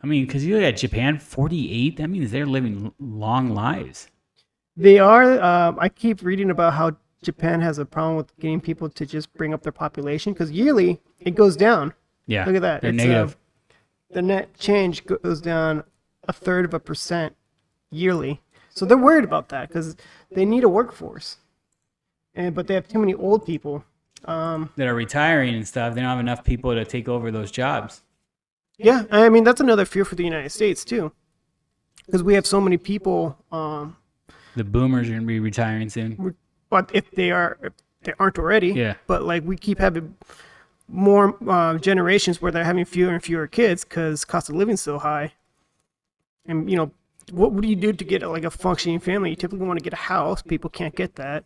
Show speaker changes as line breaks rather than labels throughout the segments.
I mean, because you look at Japan, 48. That means they're living long lives.
They are. I keep reading about how Japan has a problem with getting people to just bring up their population because yearly it goes down.
Yeah,
Look at that.
they're
It's
negative.
the net change goes down 1/3% yearly. So they're worried about that because they need a workforce, but they have too many old people.
That are retiring and stuff. They don't have enough people to take over those jobs.
Yeah, I mean that's another fear for the United States too, because we have so many people.
The boomers are going to be retiring soon.
But if they aren't already.
Yeah.
But like we keep having more generations where they're having fewer and fewer kids because cost of living's so high. And what do you do to get like a functioning family? You typically want to get a house. People can't get that.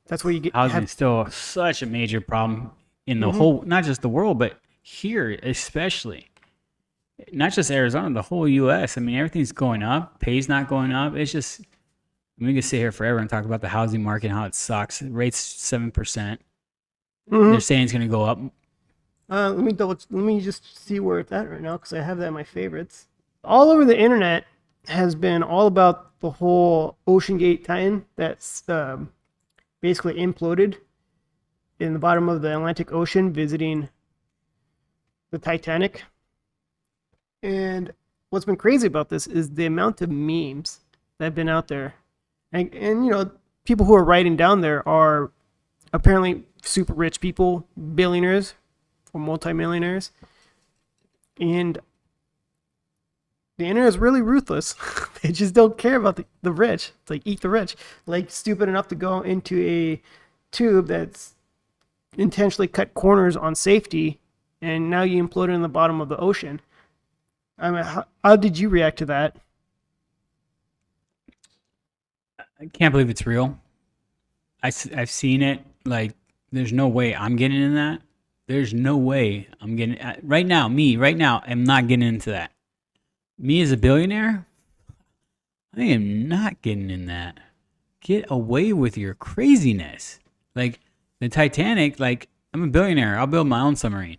That's where you get
Housing is still such a major problem in the whole, not just the world, but here especially. Not just Arizona, the whole U.S. I mean, everything's going up. Pay's not going up. It's just, we can sit here forever and talk about the housing market and how it sucks. Rates 7%. They're saying it's going to go up.
Let me just see where it's at right now because I have that in my favorites. All over the internet has been all about the whole OceanGate Titan that's basically imploded in the bottom of the Atlantic Ocean visiting the Titanic. And what's been crazy about this is the amount of memes that have been out there. And people who are writing down there are apparently super rich people, billionaires or multimillionaires. And the internet is really ruthless. They just don't care about the rich. It's like eat the rich. Like stupid enough to go into a tube that's intentionally cut corners on safety, and now you implode it in the bottom of the ocean. I mean, how did you react to that?
I can't believe it's real. I've seen it. Like, there's no way I'm getting in that. There's no way I'm getting right now. I'm not getting into that. Me as a billionaire, I am not getting in that. Get away with your craziness. Like the Titanic. Like, I'm a billionaire. I'll build my own submarine.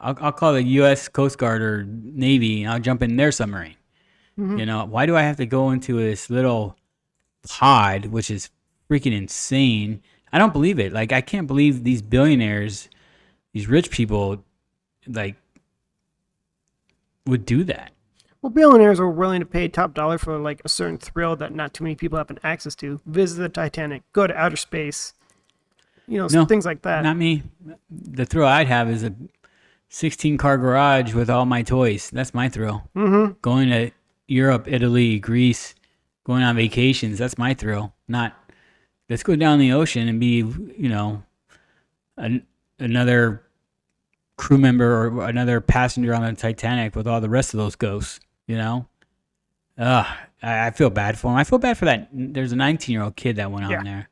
I'll call the U.S. Coast Guard or Navy, and I'll jump in their submarine. Why do I have to go into this little pod, which is freaking insane? I don't believe it. Like, I can't believe these billionaires, these rich people, like, would do that.
Well, billionaires are willing to pay top dollar for like a certain thrill that not too many people have access to. Visit the Titanic, go to outer space, things like that.
Not me. The thrill I'd have is a 16-car garage with all my toys. That's my thrill. Going to Europe, Italy, Greece, going on vacations. That's my thrill. Not, let's go down the ocean and be, another crew member or another passenger on the Titanic with all the rest of those ghosts. I feel bad for him. I feel bad for that. There's a 19-year-old kid that went on there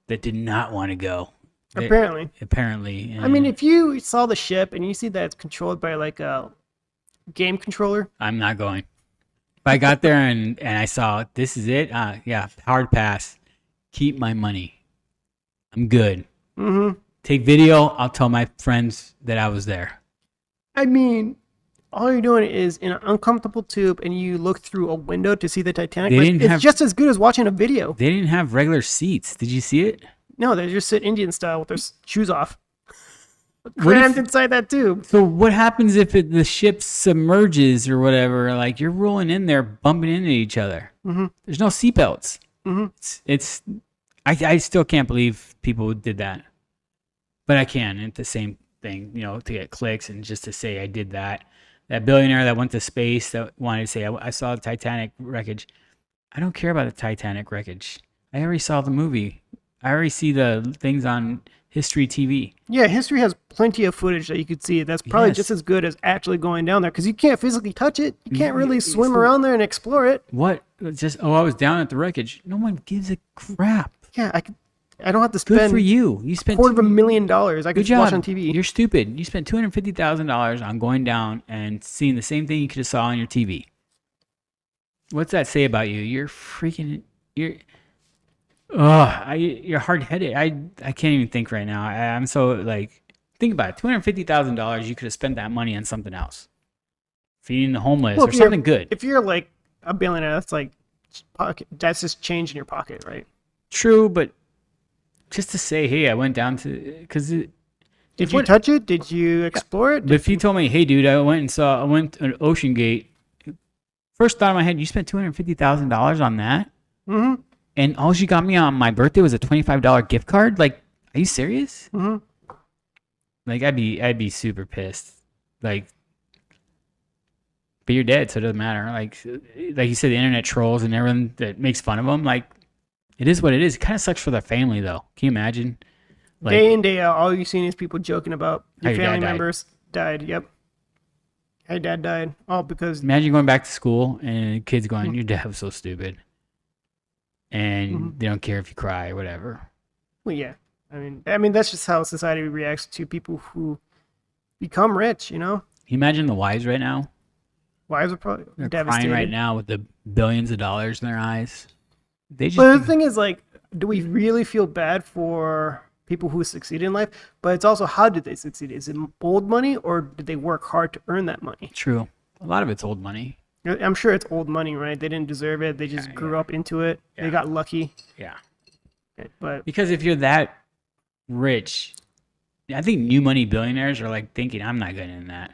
that did not want to go. Apparently.
I mean, if you saw the ship and you see that it's controlled by like a game controller,
I'm not going. If I got there and I saw this is it, hard pass. Keep my money. I'm good. Take video. I'll tell my friends that I was there.
I mean, all you're doing is in an uncomfortable tube and you look through a window to see the Titanic. It's just as good as watching a video.
They didn't have regular seats. Did you see it?
No, they just sit Indian style with their shoes off. Crammed inside that tube.
So what happens if the ship submerges or whatever? Like, you're rolling in there, bumping into each other. There's no seatbelts. I still can't believe people did that. But I can. It's the same thing, to get clicks and just to say I did that. That billionaire that went to space that wanted to say, I saw the Titanic wreckage. I don't care about the Titanic wreckage. I already saw the movie. I already see the things on History TV.
Yeah, History has plenty of footage that you could see. That's probably just as good as actually going down there because you can't physically touch it. You can't really swim around there and explore it.
What? I was down at the wreckage. No one gives a crap.
Yeah, I don't have to spend.
Good for you. You spent
$250,000. I could just watch on TV.
You're stupid. You spent $250,000 on going down and seeing the same thing you could have saw on your TV. What's that say about you? You're hard-headed. I can't even think right now. I'm so think about it. $250,000. You could have spent that money on something else. feeding the homeless,
Well,
or something good.
If you're like a billionaire, that's like pocket. That's just change in your pocket, right?
True, but just to say, hey, I went down to because.
Did you touch it? Did you explore it?
But if you told me, hey, dude, I went to OceanGate. First thought in my head, you spent $250,000 on that, and all you got me on my birthday was a $25 gift card. Like, are you serious? Like, I'd be super pissed. Like, but you're dead, so it doesn't matter. Like you said, the internet trolls and everyone that makes fun of them. Like, it is what it is. It kind of sucks for their family, though. Can you imagine? Like,
day in, day out, all you've seen is people joking about your
your
family
dad died.
members died. Yep. Hey, dad died. All because
imagine going back to school and kids going, your dad was so stupid. And they don't care if you cry or whatever.
well, yeah. I mean that's just how society reacts to people who become rich. You know,
Can you imagine the wives right now?
wives are probably
They're
devastated.
crying right now with the billions of dollars in their eyes. They just
But the thing is, like, do we really feel bad for people who succeed in life? But it's also, how did they succeed? Is it old money, or did they work hard to earn that money?
true. A lot of it's old money.
I'm sure it's old money, right? They didn't deserve it. They just grew up into it.
Yeah.
They got lucky.
Yeah.
But
Because if you're that rich, I think new money billionaires are like thinking, I'm not getting in that.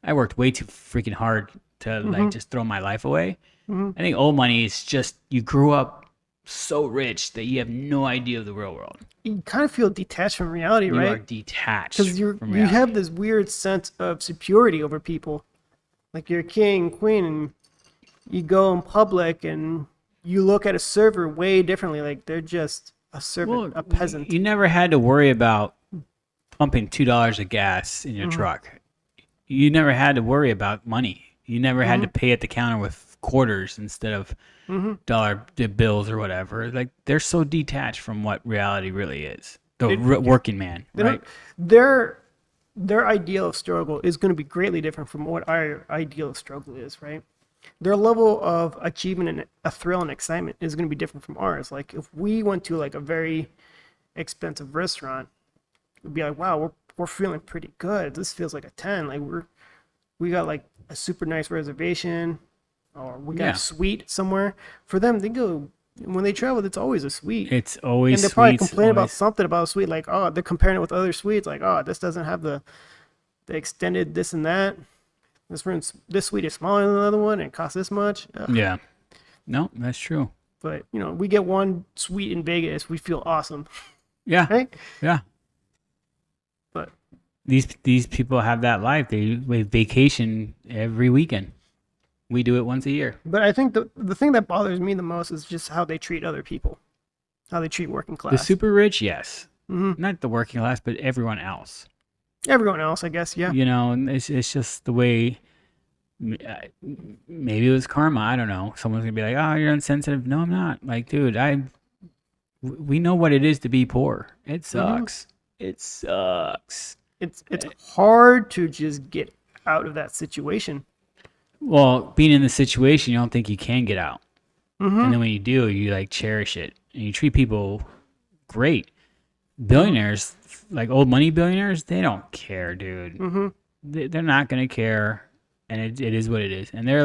I worked way too freaking hard to like just throw my life away. I think old money is just you grew up so rich that you have no idea of the real world.
you kind of feel detached from reality,
You are
right?
detached.
Because you
from reality.
have this weird sense of superiority over people. Like, you're king, queen, and you go in public and you look at a server way differently. Like, they're just a servant, a peasant.
You never had to worry about pumping $2 of gas in your truck. You never had to worry about money. You never had to pay at the counter with quarters instead of dollar bills or whatever. Like, they're so detached from what reality really is. The working man, right?
Their ideal of struggle is going to be greatly different from what our ideal of struggle is, right? Their level of achievement and a thrill and excitement is going to be different from ours. Like, if we went to like a very expensive restaurant, we'd be like, wow, we're feeling pretty good. This feels like a 10. Like, we got like a super nice reservation, or we got a suite somewhere. For them, they go, when they travel, it's always a suite.
It's always
And they probably
sweets,
complain about
always-
something about a suite, like, oh, they're comparing it with other suites, like, oh, this doesn't have the extended this and that. This suite is smaller than the other one, and it costs this much. Ugh.
Yeah. No, that's true.
But we get one suite in Vegas, we feel awesome,
Yeah.
right?
Yeah.
But
These people have that life. They vacation every weekend. We do it once a year.
But I think the thing that bothers me the most is just how they treat other people, how they treat working class.
The super rich, yes. Not the working class, but everyone else.
Everyone else, I guess, yeah.
And it's just the way. Maybe it was karma. I don't know. Someone's gonna be like, "Oh, you're insensitive." No, I'm not. Like, dude, we know what it is to be poor. It sucks. It sucks.
It's hard to just get out of that situation.
Well, being in the situation, you don't think you can get out, and then when you do, you like cherish it and you treat people great. Billionaires, like old money billionaires, they don't care, dude. They're not gonna care, and it is what it is. And they're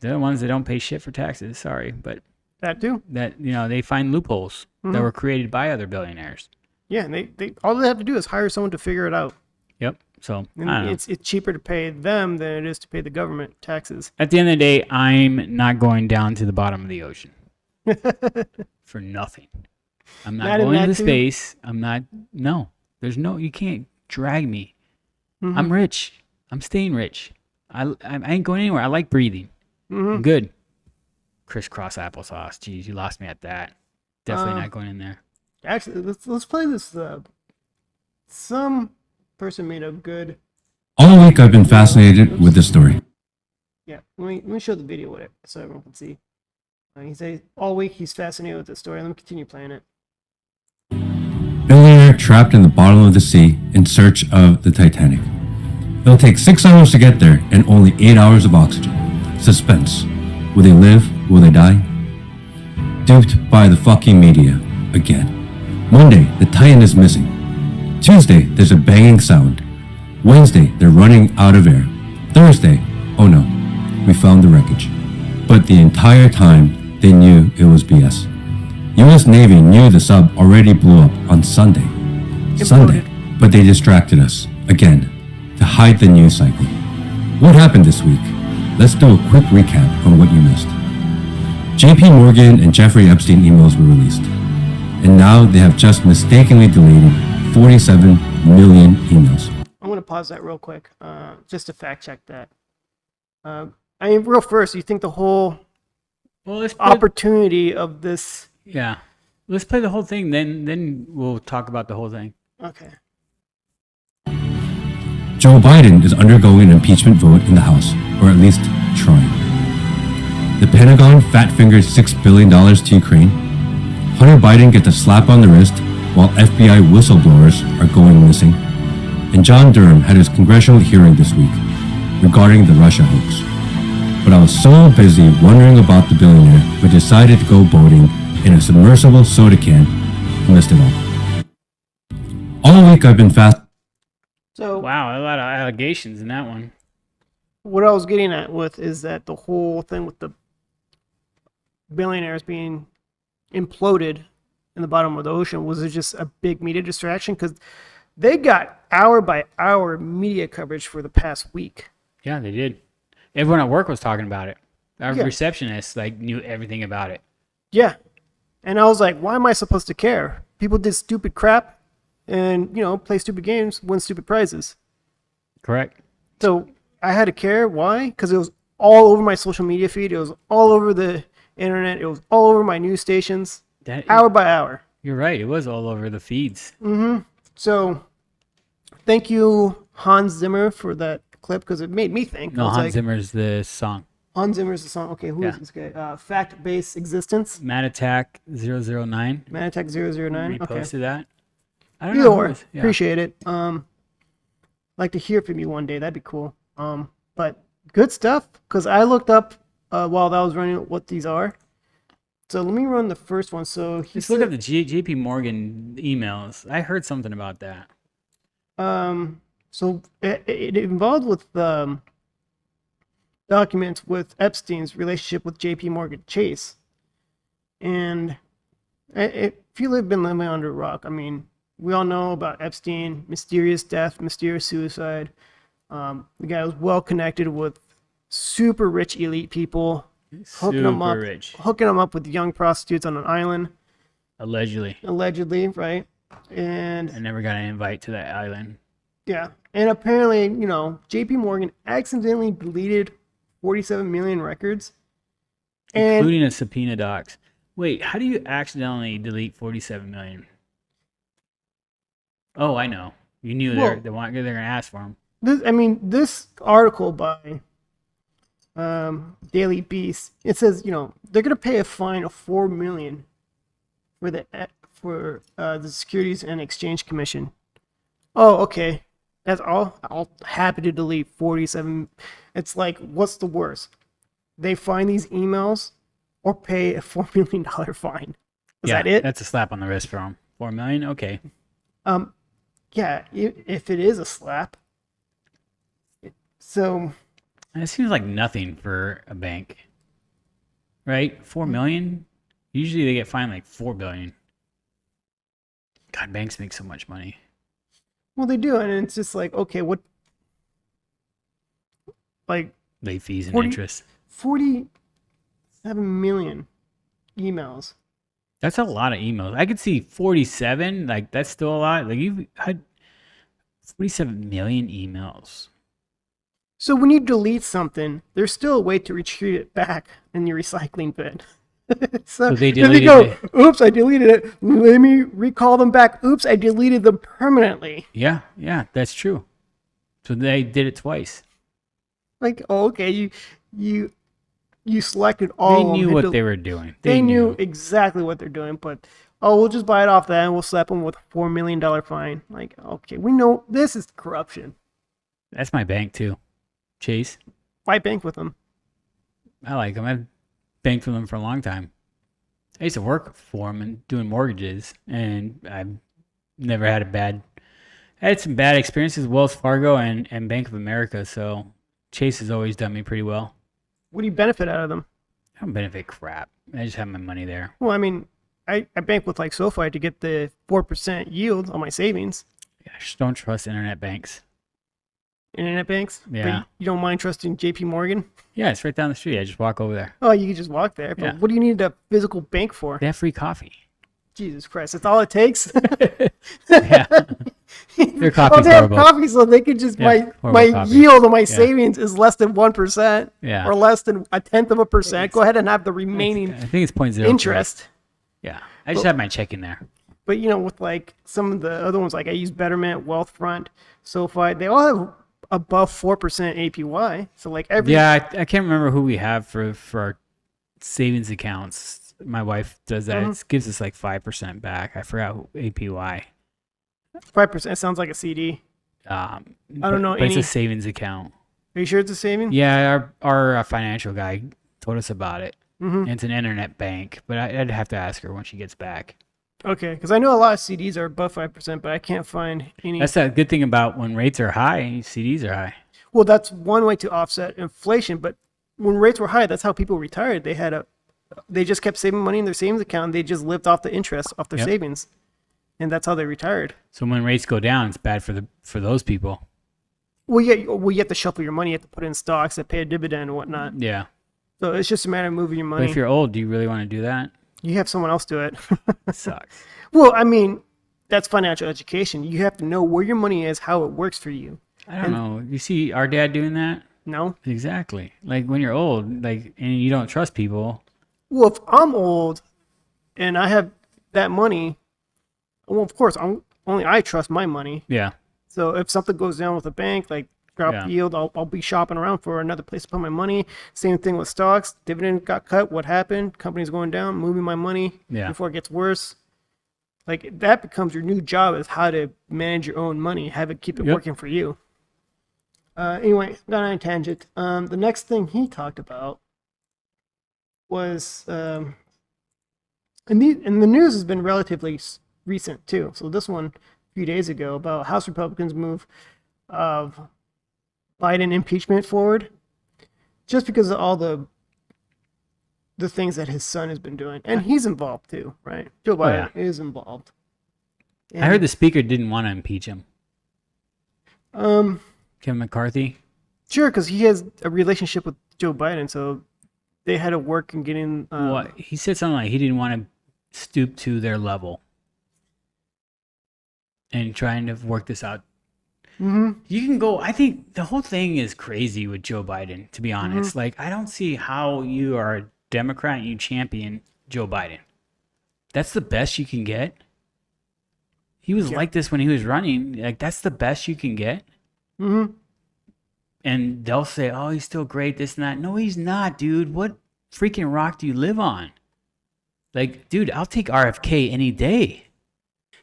the ones that don't pay shit for taxes. Sorry, but
That too.
that they find loopholes that were created by other billionaires.
Yeah, and they all they have to do is hire someone to figure it out.
Yep. So I
And
don't know.
it's cheaper to pay them than it is to pay the government taxes.
At the end of the day, I'm not going down to the bottom of the ocean for nothing. I'm not
Not in
going
that
into
too?
space. I'm not. No, you can't drag me. I'm rich. I'm staying rich. I ain't going anywhere. I like breathing. I'm good. Crisscross applesauce. Jeez, you lost me at that. Definitely not going in there.
Actually, let's play this. Some person made a good.
All week I've been fascinated with this story.
Yeah, let me show the video with it so everyone can see. He says all week he's fascinated with this story. Let me continue playing it.
Billionaire trapped in the bottom of the sea in search of the Titanic. It'll take 6 hours to get there and only 8 hours of oxygen. Suspense. Will they live? Will they die? Duped by the fucking media. Again. Monday, the Titan is missing. Tuesday, there's a banging sound. Wednesday, they're running out of air. Thursday, oh no, we found the wreckage. But the entire time, they knew it was BS. US Navy knew the sub already blew up on Sunday. But they distracted us, again, to hide the news cycle. What happened this week? Let's do a quick recap on what you missed. JP Morgan and Jeffrey Epstein emails were released. And now they have just mistakenly deleted 47 million emails.
I'm going to pause that real quick, just to fact check that. Real first, you think the whole opportunity of this...
Yeah. Let's play the whole thing, then we'll talk about the whole thing.
Okay.
Joe Biden is undergoing an impeachment vote in the House, or at least trying. The Pentagon fat-fingered $6 billion to Ukraine. Hunter Biden gets a slap on the wrist while FBI whistleblowers are going missing. And John Durham had his congressional hearing this week regarding the Russia hoax. But I was so busy wondering about the billionaire who decided to go boating in a submersible soda can, I missed it all. All week I've been fast.
So
wow, a lot of allegations in that one.
What I was getting at with is that the whole thing with the billionaires being imploded in the bottom of the ocean was just a big media distraction because they got hour by hour media coverage for the past week.
Yeah, they did. Everyone at work was talking about it. Our receptionist knew everything about it.
Yeah. And I was like, why am I supposed to care? People did stupid crap and, play stupid games, win stupid prizes.
Correct.
So I had to care. Why? Because it was all over my social media feed. It was all over the internet. It was all over my news stations, hour by hour.
You're right. It was all over the feeds.
Mm-hmm. So thank you, Hans Zimmer, for that clip because it made me think.
No, Hans Zimmer's the song.
Hans Zimmer's the song. Okay, who is this guy? Fact-Based Existence.
Mad Attack 009.
Mad Attack 009.
Reposted that. I don't
Either
know.
Or. Appreciate it. Like to hear from you one day. That'd be cool. But good stuff because I looked up while that was running what these are. So let me run the first one. So
just look at the JP Morgan emails. I heard something about that.
So it involved with documents with Epstein's relationship with JP Morgan Chase. And if you've been living under a rock, I mean, we all know about Epstein, mysterious death, mysterious suicide. The guy was well connected with super rich elite people, hooking them up with young prostitutes on an island. Allegedly, right? And
I never got an invite to that island.
Yeah, and apparently, JP Morgan accidentally deleted 47 million records,
including a subpoena docs. Wait, how do you accidentally delete 47 million? Oh, I know. You knew they're going to ask for them.
This article by Daily Beast, it says, they're going to pay a fine of $4 million for the Securities and Exchange Commission. Oh, okay. That's all. I'll happy to delete 47. It's like, what's the worst? They find these emails or pay a $4 million fine. Is that it?
That's a slap on the wrist for them. $4 million? Okay.
Yeah, if it is a slap. So.
It seems like nothing for a bank. Right? $4 million? Usually they get fined like $4 billion. God, banks make so much money.
Well, they do, and it's just like, okay, what? Like
late fees and interest.
47 million emails.
That's a lot of emails. I could see 47. Like that's still a lot. Like you've had 47 million emails.
So when you delete something, there's still a way to retrieve it back in your recycling bin. So
they deleted
it. Oops, I deleted it. Let me recall them back. Oops, I deleted them permanently.
Yeah, that's true. So they did it twice.
Like, oh, okay, you selected all.
They knew what they were doing.
They knew exactly what they're doing, but we'll just buy it off that and we'll slap them with a $4 million fine. Like, okay, we know this is corruption.
That's my bank too, Chase.
Why bank with them?
I like them. I've banked with them for a long time. I used to work for them and doing mortgages, and I've never had I had some bad experiences with Wells Fargo and Bank of America, so Chase has always done me pretty well.
What do you benefit out of them?
I don't benefit crap. I just have my money there.
Well, I mean, I bank with like SoFi to get the 4% yield on my savings.
Yeah, I just don't trust internet banks.
Internet banks?
Yeah.
But you don't mind trusting JP Morgan?
Yeah, it's right down the street. I just walk over there.
Oh, you can just walk there. But
Yeah.
what do you need a physical bank for?
They have free coffee.
Jesus Christ, that's all it takes?
Yeah. Their coffee's
they have
horrible.
coffee, so they could just,
Yeah,
my
horrible coffee.
yield on my savings is less than 1%
Yeah.
or less than 0.1%. Go ahead and have the remaining
I think it's 0.03.
interest.
Yeah. I just have my check in there.
But, with like some of the other ones, like I use Betterment, Wealthfront, SoFi, they all have above 4% APY. So like every
Yeah, I can't remember who we have for our savings accounts. My wife does that. It gives us like 5% back. I forgot APY.
5% sounds like a CD. I don't know
But it's
any.
a savings account.
Are you sure it's a saving?
Yeah, our financial guy told us about it.
Mm-hmm.
It's an internet bank, but I'd have to ask her when she gets back.
Okay, because I know a lot of CDs are above 5%, but I can't find any.
That's the good thing about when rates are high, CDs are high.
Well, that's one way to offset inflation. But when rates were high, that's how people retired. They just kept saving money in their savings account. And they just lived off the interest off their
Yep.
savings, and that's how they retired.
So when rates go down, it's bad for those people.
Well, yeah, you have to shuffle your money. You have to put in stocks that pay a dividend and whatnot.
Yeah.
So it's just a matter of moving your
But
money.
if you're old, do you really want to do that?
You have someone else do it.
It sucks.
Well, I mean, that's financial education. You have to know where your money is, how it works for you.
I don't know. You see our dad doing that?
No?
Exactly. Like when you're old, like, and you don't trust people.
Well, if I'm old and I have that money, well, of course, only I trust my money.
Yeah.
So if something goes down with a bank, like drop
Yeah.
yield, I'll be shopping around for another place to put my money. Same thing with stocks. Dividend got cut. What happened? Company's going down. Moving my money
Yeah.
before it gets worse. Like that becomes your new job, is how to manage your own money, have it keep it
Yep.
working for you. Anyway, got on a tangent. The next thing he talked about was, and the news has been relatively recent too. So this one a few days ago about House Republicans' move of Biden impeachment forward, just because of all the things that his son has been doing, and he's involved too, right? Joe Biden is involved.
I heard the speaker didn't want to impeach him.
Um,
Kevin McCarthy.
sure, because he has a relationship with Joe Biden, so they had to work in getting.
What he said something like he didn't want to stoop to their level and trying to work this out.
Mm-hmm.
You can go. I think the whole thing is crazy with Joe Biden. To be honest, like I don't see how you are a Democrat and you champion Joe Biden. That's the best you can get. He was like this when he was running. Like that's the best you can get.
Mm-hmm.
And they'll say, "Oh, he's still great, this and that." No, he's not, dude. What freaking rock do you live on? Like, dude, I'll take RFK any day.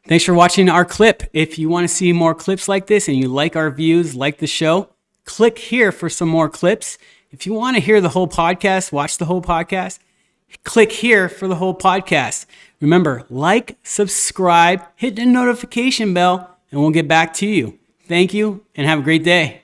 Thanks for watching our clip. If you want to see more clips like this and you like our views, like the show, click here for some more clips. If you want to hear the whole podcast, watch the whole podcast, click here for the whole podcast. Remember, like, subscribe, hit the notification bell, and we'll get back to you. Thank you, and have a great day.